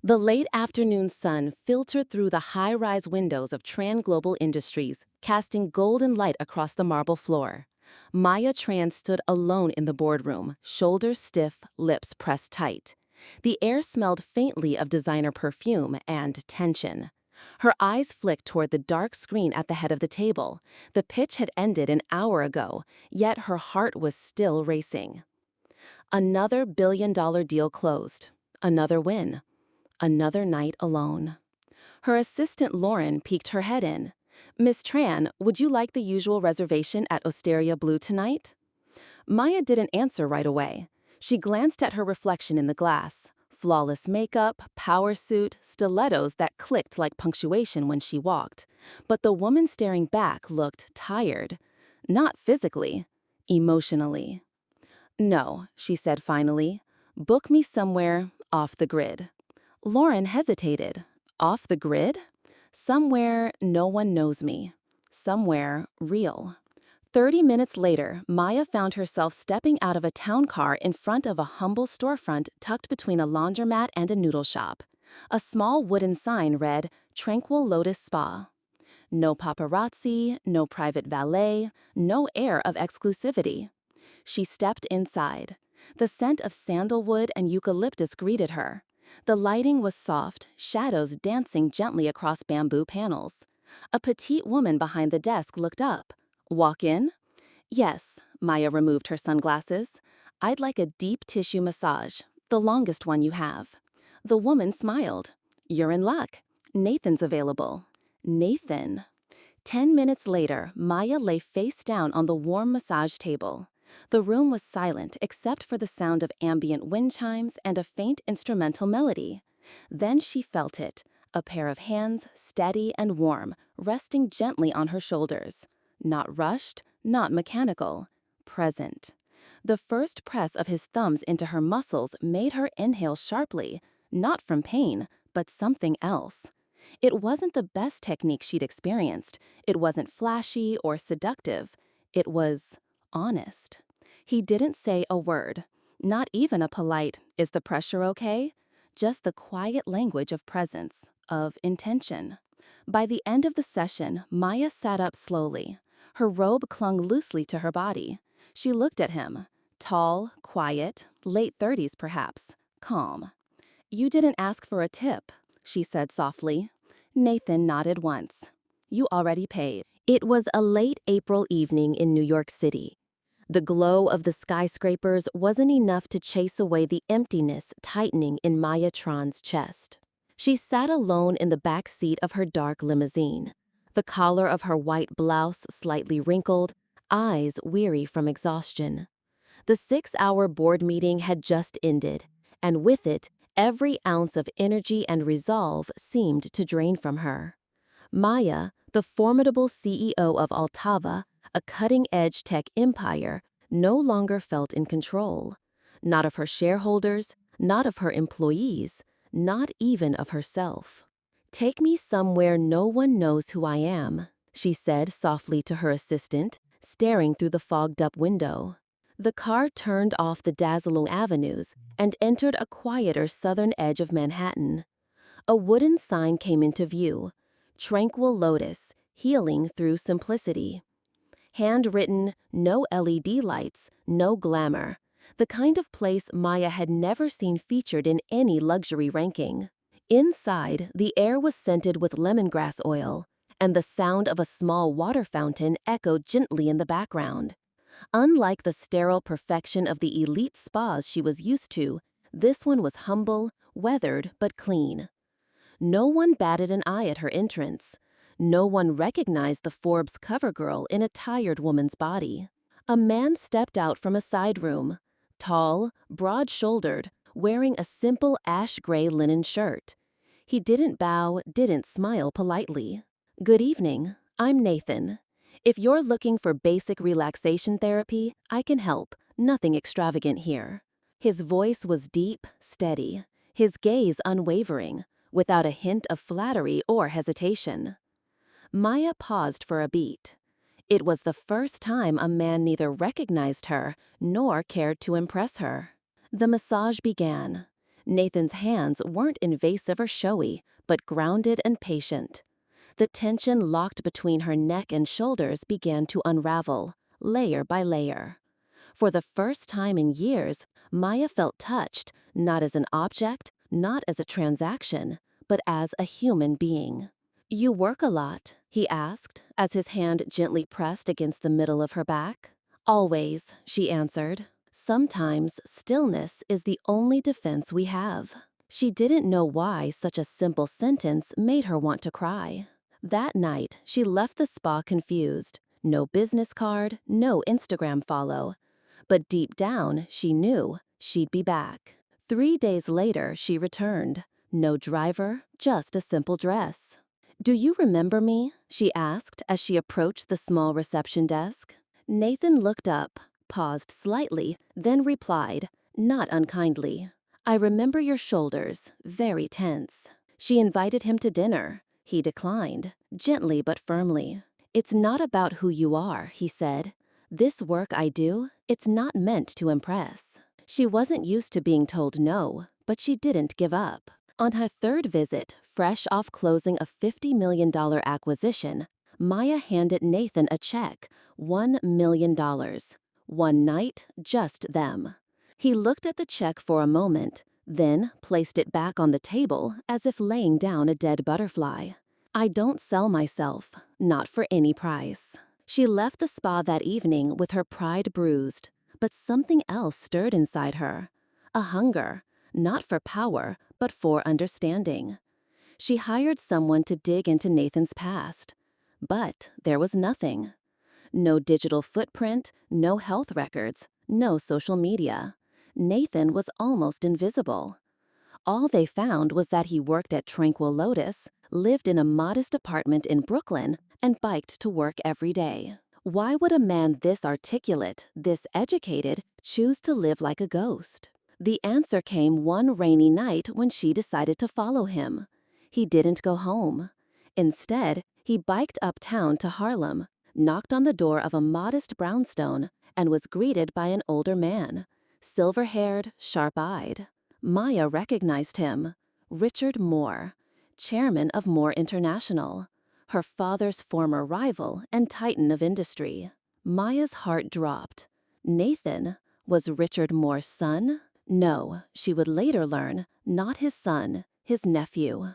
The late afternoon sun filtered through the high-rise windows of Tran Global Industries, casting golden light across the marble floor. Maya Tran stood alone in the boardroom, shoulders stiff, lips pressed tight. The air smelled faintly of designer perfume and tension. Her eyes flicked toward the dark screen at the head of the table. The pitch had ended an hour ago, yet her heart was still racing. Another billion-dollar deal closed. Another win. Another night alone. Her assistant Lauren peeked her head in. "Miss Tran, would you like the usual reservation at Osteria Blue tonight?" Maya didn't answer right away. She glanced at her reflection in the glass. Flawless makeup, power suit, stilettos that clicked like punctuation when she walked. But the woman staring back looked tired. Not physically, emotionally. "No," she said finally. "Book me somewhere off the grid." Lauren hesitated. Off the grid? Somewhere no one knows me. Somewhere real. 30 minutes later, Maya found herself stepping out of a town car in front of a humble storefront tucked between a laundromat and a noodle shop. A small wooden sign read, "Tranquil Lotus Spa." No paparazzi, no private valet, no air of exclusivity. She stepped inside. The scent of sandalwood and eucalyptus greeted her. The lighting was soft, shadows dancing gently across bamboo panels. A petite woman behind the desk looked up. "Walk in?" "Yes." Maya removed her sunglasses. "I'd like a deep tissue massage, the longest one you have." The woman smiled. "You're in luck. Nathan's available." Nathan. 10 minutes later, Maya lay face down on the warm massage table. The room was silent except for the sound of ambient wind chimes and a faint instrumental melody. Then she felt it, a pair of hands, steady and warm, resting gently on her shoulders. Not rushed, not mechanical. Present. The first press of his thumbs into her muscles made her inhale sharply, not from pain, but something else. It wasn't the best technique she'd experienced. It wasn't flashy or seductive. It was honest. He didn't say a word, not even a polite, "Is the pressure okay?" Just the quiet language of presence, of intention. By the end of the session, Maya sat up slowly. Her robe clung loosely to her body. She looked at him. Tall, quiet, late 30s perhaps, calm. "You didn't ask for a tip," she said softly. Nathan nodded once. "You already paid." It was a late April evening in New York City. The glow of the skyscrapers wasn't enough to chase away the emptiness tightening in Maya Tran's chest. She sat alone in the back seat of her dark limousine, the collar of her white blouse slightly wrinkled, eyes weary from exhaustion. The 6-hour board meeting had just ended, and with it, every ounce of energy and resolve seemed to drain from her. Maya, the formidable CEO of Altava, a cutting-edge tech empire, no longer felt in control. Not of her shareholders, not of her employees, not even of herself. "Take me somewhere no one knows who I am," she said softly to her assistant, staring through the fogged-up window. The car turned off the dazzling avenues and entered a quieter southern edge of Manhattan. A wooden sign came into view, "Tranquil Lotus, healing through simplicity." Handwritten, no LED lights, no glamour. The kind of place Maya had never seen featured in any luxury ranking. Inside, the air was scented with lemongrass oil, and the sound of a small water fountain echoed gently in the background. Unlike the sterile perfection of the elite spas she was used to, this one was humble, weathered, but clean. No one batted an eye at her entrance. No one recognized the Forbes cover girl in a tired woman's body. A man stepped out from a side room, tall, broad-shouldered, wearing a simple ash-gray linen shirt. He didn't bow, didn't smile politely. "Good evening, I'm Nathan. If you're looking for basic relaxation therapy, I can help. Nothing extravagant here." His voice was deep, steady, his gaze unwavering, without a hint of flattery or hesitation. Maya paused for a beat. It was the first time a man neither recognized her nor cared to impress her. The massage began. Nathan's hands weren't invasive or showy, but grounded and patient. The tension locked between her neck and shoulders began to unravel, layer by layer. For the first time in years, Maya felt touched, not as an object, not as a transaction, but as a human being. "You work a lot?" he asked, as his hand gently pressed against the middle of her back. "Always," she answered. "Sometimes stillness is the only defense we have." She didn't know why such a simple sentence made her want to cry. That night, she left the spa confused. No business card, no Instagram follow. But deep down, she knew she'd be back. 3 days later, she returned. No driver, just a simple dress. "Do you remember me?" she asked as she approached the small reception desk. Nathan looked up, paused slightly, then replied, not unkindly, "I remember your shoulders, very tense." She invited him to dinner. He declined, gently but firmly. "It's not about who you are," he said. "This work I do, it's not meant to impress." She wasn't used to being told no, but she didn't give up. On her third visit, fresh off closing a $50 million acquisition, Maya handed Nathan a check, $1 million. One night, just them. He looked at the check for a moment, then placed it back on the table as if laying down a dead butterfly. "I don't sell myself, not for any price." She left the spa that evening with her pride bruised, but something else stirred inside her. A hunger, not for power, but for understanding. She hired someone to dig into Nathan's past. But there was nothing. No digital footprint, no health records, no social media. Nathan was almost invisible. All they found was that he worked at Tranquil Lotus, lived in a modest apartment in Brooklyn, and biked to work every day. Why would a man this articulate, this educated, choose to live like a ghost? The answer came one rainy night when she decided to follow him. He didn't go home. Instead, he biked uptown to Harlem, knocked on the door of a modest brownstone, and was greeted by an older man, silver-haired, sharp-eyed. Maya recognized him. Richard Moore, chairman of Moore International, her father's former rival and titan of industry. Maya's heart dropped. Nathan was Richard Moore's son? No, she would later learn, not his son, his nephew.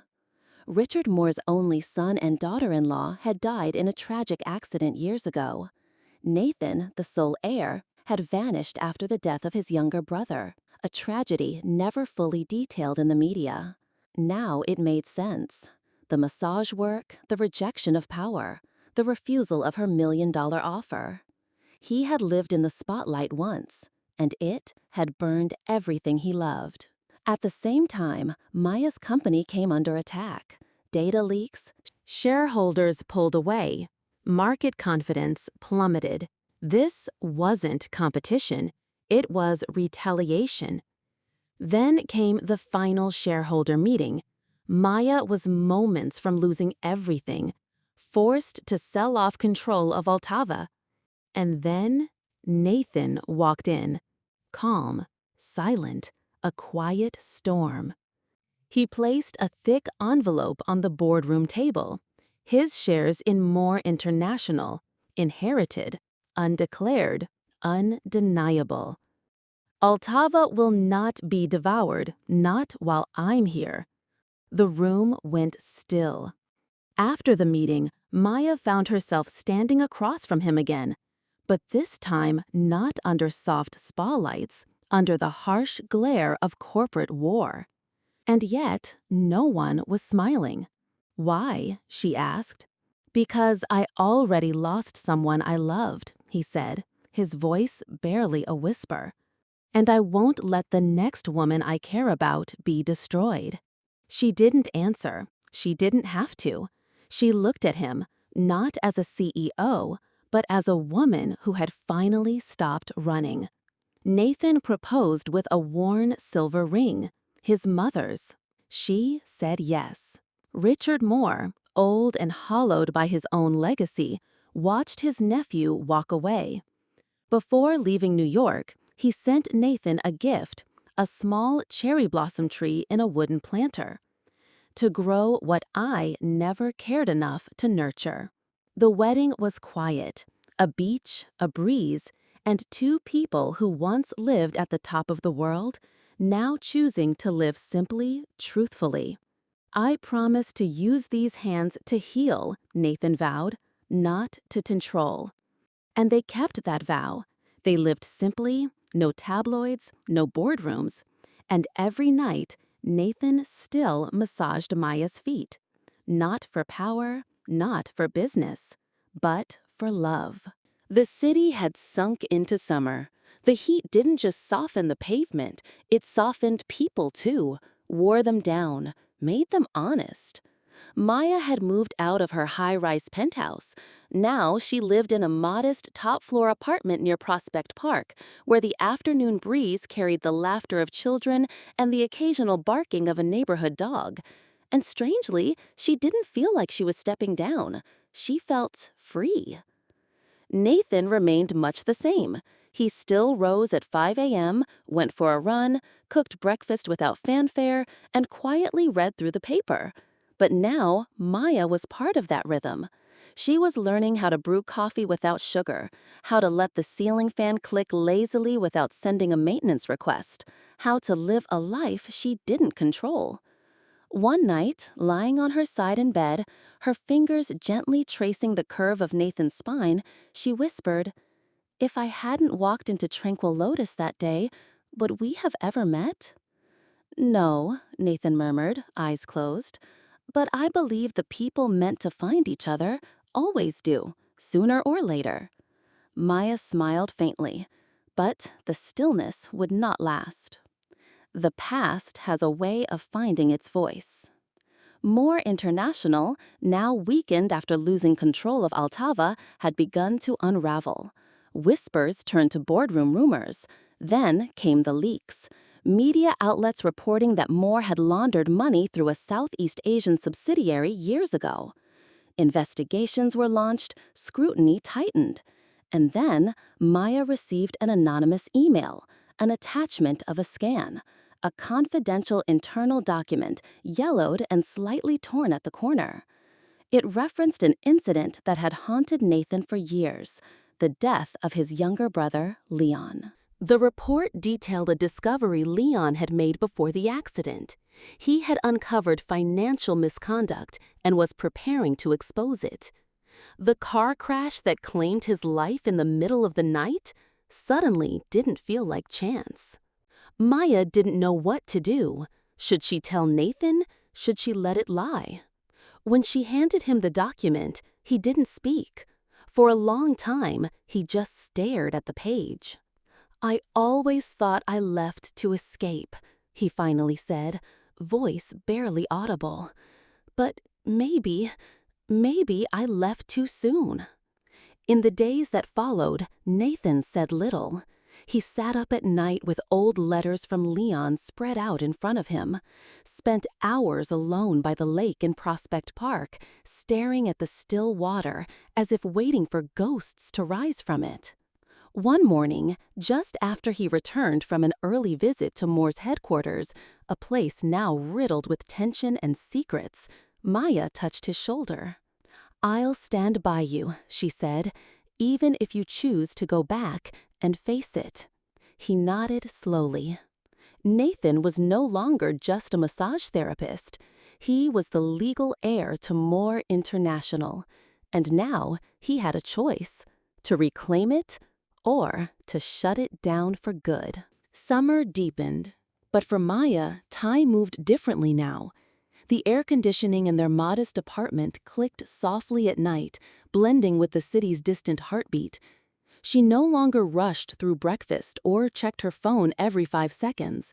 Richard Moore's only son and daughter-in-law had died in a tragic accident years ago. Nathan, the sole heir, had vanished after the death of his younger brother, a tragedy never fully detailed in the media. Now it made sense. The massage work, the rejection of power, the refusal of her $1 million offer. He had lived in the spotlight once, and it had burned everything he loved. At the same time, Maya's company came under attack. Data leaks, shareholders pulled away, market confidence plummeted. This wasn't competition, it was retaliation. Then came the final shareholder meeting. Maya was moments from losing everything, forced to sell off control of Altava. And then Nathan walked in, calm, silent, a quiet storm. He placed a thick envelope on the boardroom table. His shares in Moore International, inherited, undeclared, undeniable. Altava will not be devoured, not while I'm here. The room went still. After the meeting, Maya found herself standing across from him again, but this time not under soft spotlights, under the harsh glare of corporate war. And yet, no one was smiling. "Why?" she asked. "Because I already lost someone I loved," he said, his voice barely a whisper. "And I won't let the next woman I care about be destroyed." She didn't answer. She didn't have to. She looked at him, not as a CEO, but as a woman who had finally stopped running. Nathan proposed with a worn silver ring, his mother's. She said yes. Richard Moore, old and hollowed by his own legacy, watched his nephew walk away. Before leaving New York, he sent Nathan a gift, a small cherry blossom tree in a wooden planter, to grow what I never cared enough to nurture. The wedding was quiet, a beach, a breeze, and two people who once lived at the top of the world, now choosing to live simply, truthfully. I promise to use these hands to heal, Nathan vowed, not to control. And they kept that vow. They lived simply, no tabloids, no boardrooms. And every night, Nathan still massaged Maya's feet. Not for power, not for business, but for love. The city had sunk into summer. The heat didn't just soften the pavement, it softened people too, wore them down, made them honest. Maya had moved out of her high-rise penthouse. Now she lived in a modest top-floor apartment near Prospect Park, where the afternoon breeze carried the laughter of children and the occasional barking of a neighborhood dog. And strangely, she didn't feel like she was stepping down. She felt free. Nathan remained much the same. He still rose at 5 a.m., went for a run, cooked breakfast without fanfare, and quietly read through the paper. But now, Maya was part of that rhythm. She was learning how to brew coffee without sugar, how to let the ceiling fan click lazily without sending a maintenance request, how to live a life she didn't control. One night, lying on her side in bed, her fingers gently tracing the curve of Nathan's spine, she whispered, "If I hadn't walked into Tranquil Lotus that day, would we have ever met?" "No," Nathan murmured, eyes closed. "But I believe the people meant to find each other always do, sooner or later." Maya smiled faintly, but the stillness would not last. The past has a way of finding its voice. More International, now weakened after losing control of Altava, had begun to unravel. Whispers turned to boardroom rumors. Then came the leaks. Media outlets reporting that Moore had laundered money through a Southeast Asian subsidiary years ago. Investigations were launched, scrutiny tightened. And then Maya received an anonymous email, an attachment of a scan. A confidential internal document, yellowed and slightly torn at the corner. It referenced an incident that had haunted Nathan for years, the death of his younger brother, Leon. The report detailed a discovery Leon had made before the accident. He had uncovered financial misconduct and was preparing to expose it. The car crash that claimed his life in the middle of the night suddenly didn't feel like chance. Maya didn't know what to do. Should she tell Nathan? Should she let it lie? When she handed him the document, he didn't speak. For a long time, he just stared at the page. "I always thought I left to escape," he finally said, voice barely audible. "But maybe I left too soon." In the days that followed, Nathan said little. He sat up at night with old letters from Leon spread out in front of him, spent hours alone by the lake in Prospect Park, staring at the still water as if waiting for ghosts to rise from it. One morning, just after he returned from an early visit to Moore's headquarters, a place now riddled with tension and secrets, Maya touched his shoulder. "I'll stand by you," she said, "even if you choose to go back and face it." He nodded slowly. Nathan was no longer just a massage therapist. He was the legal heir to Moore International. And now he had a choice: to reclaim it or to shut it down for good. Summer deepened. But for Maya, time moved differently now. The air conditioning in their modest apartment clicked softly at night, blending with the city's distant heartbeat. She no longer rushed through breakfast or checked her phone every 5 seconds.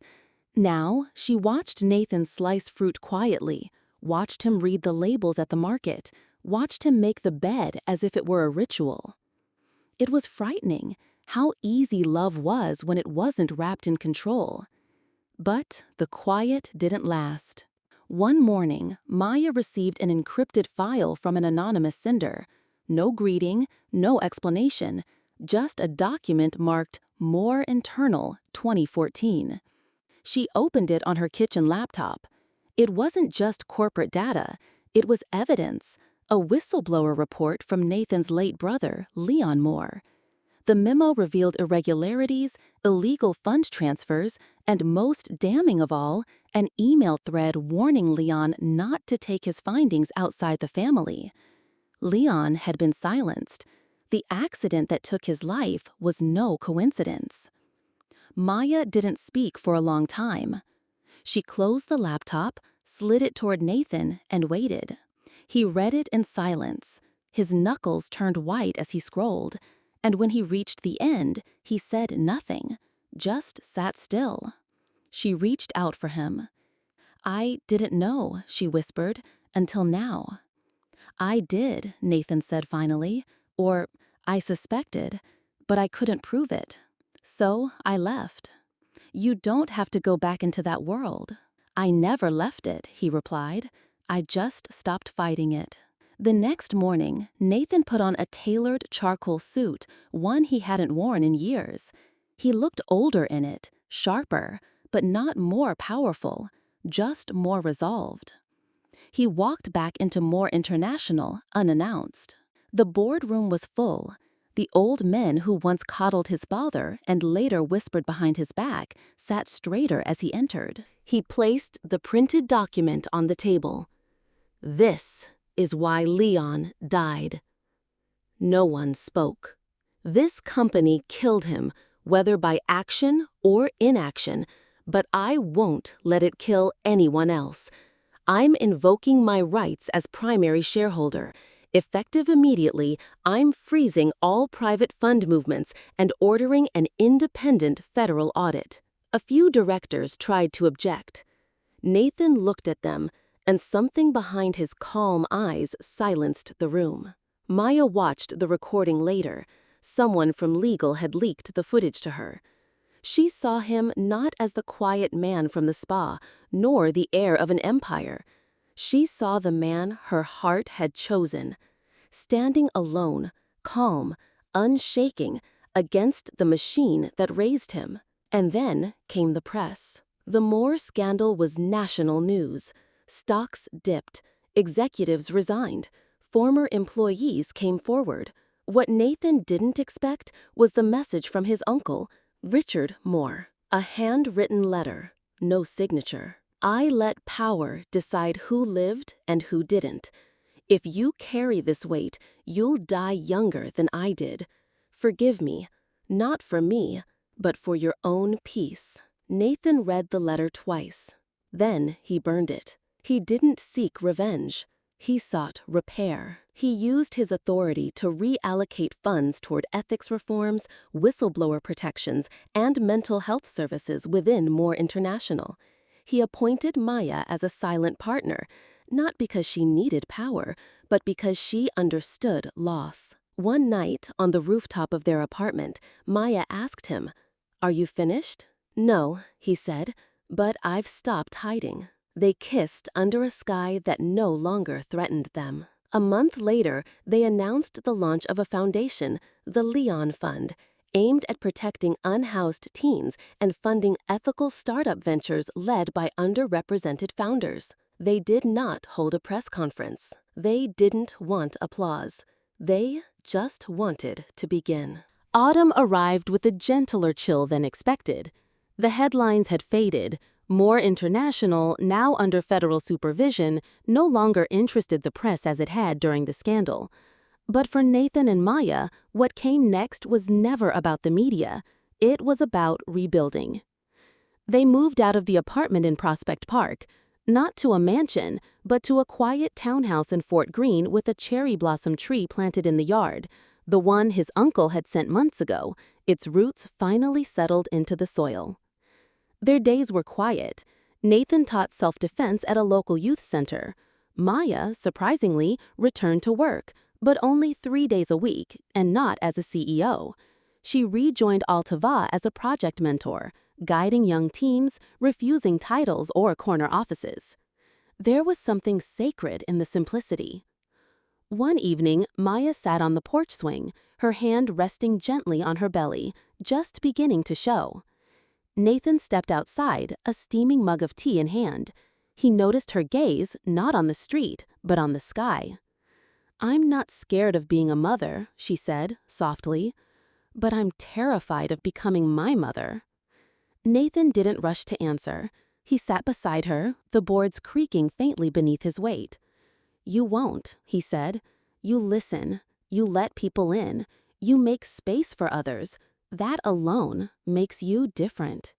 Now, she watched Nathan slice fruit quietly, watched him read the labels at the market, watched him make the bed as if it were a ritual. It was frightening how easy love was when it wasn't wrapped in control. But the quiet didn't last. One morning, Maya received an encrypted file from an anonymous sender. No greeting, no explanation, just a document marked Moore Internal 2014. She opened it on her kitchen laptop. It wasn't just corporate data, it was evidence, a whistleblower report from Nathan's late brother, Leon Moore. The memo revealed irregularities, illegal fund transfers, and most damning of all, an email thread warning Leon not to take his findings outside the family. Leon had been silenced. The accident that took his life was no coincidence. Maya didn't speak for a long time. She closed the laptop, slid it toward Nathan, and waited. He read it in silence. His knuckles turned white as he scrolled, and when he reached the end, he said nothing, just sat still. She reached out for him. "I didn't know," she whispered, "until now." "I did," Nathan said finally, "or I suspected, but I couldn't prove it. So I left." "You don't have to go back into that world." "I never left it," he replied. "I just stopped fighting it." The next morning, Nathan put on a tailored charcoal suit, one he hadn't worn in years. He looked older in it, sharper, but not more powerful, just more resolved. He walked back into More International, unannounced. The boardroom was full. The old men who once coddled his father and later whispered behind his back sat straighter as he entered. He placed the printed document on the table. "This is why Leon died." No one spoke. "This company killed him, whether by action or inaction, but I won't let it kill anyone else. I'm invoking my rights as primary shareholder. Effective immediately, I'm freezing all private fund movements and ordering an independent federal audit." A few directors tried to object. Nathan looked at them, and something behind his calm eyes silenced the room. Maya watched the recording later. Someone from legal had leaked the footage to her. She saw him not as the quiet man from the spa, nor the heir of an empire. She saw the man her heart had chosen, standing alone, calm, unshaking, against the machine that raised him. And then came the press. The Moore scandal was national news. Stocks dipped, executives resigned, former employees came forward. What Nathan didn't expect was the message from his uncle, Richard Moore. A handwritten letter, no signature. "I let power decide who lived and who didn't. If you carry this weight, you'll die younger than I did. Forgive me, not for me, but for your own peace." Nathan read the letter twice. Then he burned it. He didn't seek revenge. He sought repair. He used his authority to reallocate funds toward ethics reforms, whistleblower protections, and mental health services within More International. He appointed Maya as a silent partner, not because she needed power, but because she understood loss. One night, on the rooftop of their apartment, Maya asked him, "Are you finished?" "No," he said, "but I've stopped hiding." They kissed under a sky that no longer threatened them. A month later, they announced the launch of a foundation, the Leon Fund, aimed at protecting unhoused teens and funding ethical startup ventures led by underrepresented founders. They did not hold a press conference. They didn't want applause. They just wanted to begin. Autumn arrived with a gentler chill than expected. The headlines had faded. More International, now under federal supervision, no longer interested the press as it had during the scandal. But for Nathan and Maya, what came next was never about the media. It was about rebuilding. They moved out of the apartment in Prospect Park, not to a mansion, but to a quiet townhouse in Fort Greene with a cherry blossom tree planted in the yard, the one his uncle had sent months ago, its roots finally settled into the soil. Their days were quiet. Nathan taught self-defense at a local youth center. Maya, surprisingly, returned to work, but only 3 days a week, and not as a CEO. She rejoined Altava as a project mentor, guiding young teams, refusing titles or corner offices. There was something sacred in the simplicity. One evening, Maya sat on the porch swing, her hand resting gently on her belly, just beginning to show. Nathan stepped outside, a steaming mug of tea in hand. He noticed her gaze not on the street, but on the sky. "I'm not scared of being a mother," she said, softly, "but I'm terrified of becoming my mother." Nathan didn't rush to answer. He sat beside her, the boards creaking faintly beneath his weight. "You won't," he said. "You listen. You let people in. You make space for others. That alone makes you different."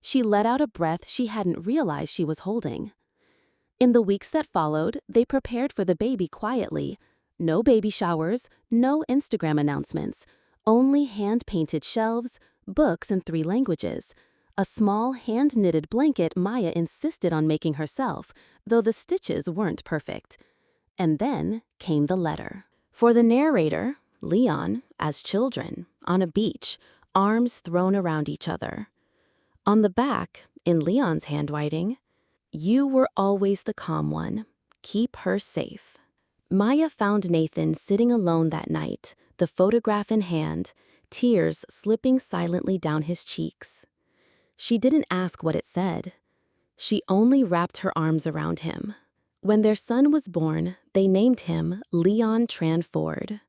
She let out a breath she hadn't realized she was holding. In the weeks that followed, they prepared for the baby quietly. No baby showers, no Instagram announcements, only hand-painted shelves, books in 3 languages, a small hand-knitted blanket Maya insisted on making herself, though the stitches weren't perfect. And then came the letter. For the narrator, Leon, as children, on a beach, arms thrown around each other. On the back, in Leon's handwriting, "You were always the calm one. Keep her safe." Maya found Nathan sitting alone that night, the photograph in hand, tears slipping silently down his cheeks. She didn't ask what it said. She only wrapped her arms around him. When their son was born, they named him Leon Tranford.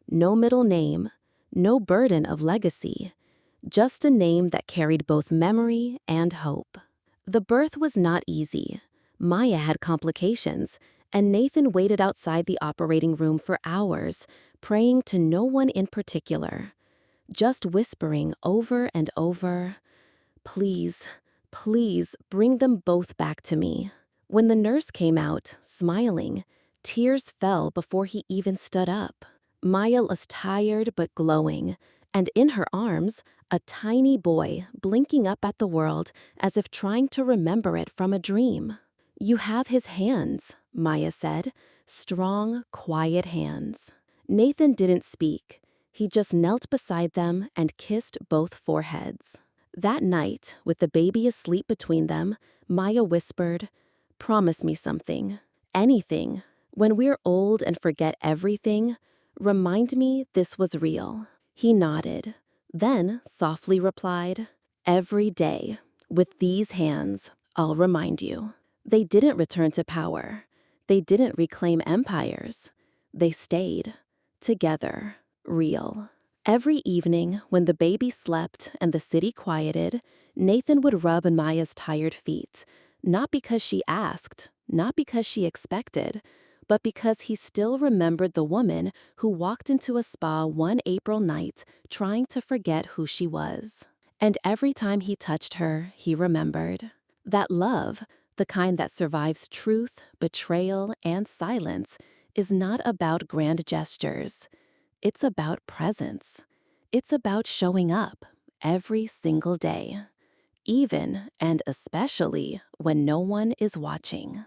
No middle name, no burden of legacy, just a name that carried both memory and hope. The birth was not easy. Maya had complications, and Nathan waited outside the operating room for hours, praying to no one in particular, just whispering over and over, "Please, please bring them both back to me." When the nurse came out, smiling, tears fell before he even stood up. Maya was tired but glowing, and in her arms, a tiny boy blinking up at the world as if trying to remember it from a dream. "You have his hands," Maya said, strong, quiet hands. Nathan didn't speak. He just knelt beside them and kissed both foreheads. That night, with the baby asleep between them, Maya whispered, "Promise me something. Anything. When we're old and forget everything, remind me this was real." He nodded, then softly replied, "Every day, with these hands, I'll remind you." They didn't return to power. They didn't reclaim empires. They stayed, together, real. Every evening, when the baby slept and the city quieted, Nathan would rub Maya's tired feet, not because she asked, not because she expected, but because he still remembered the woman who walked into a spa one April night trying to forget who she was. And every time he touched her, he remembered that love, the kind that survives truth, betrayal, and silence, is not about grand gestures. It's about presence. It's about showing up every single day, even and especially when no one is watching.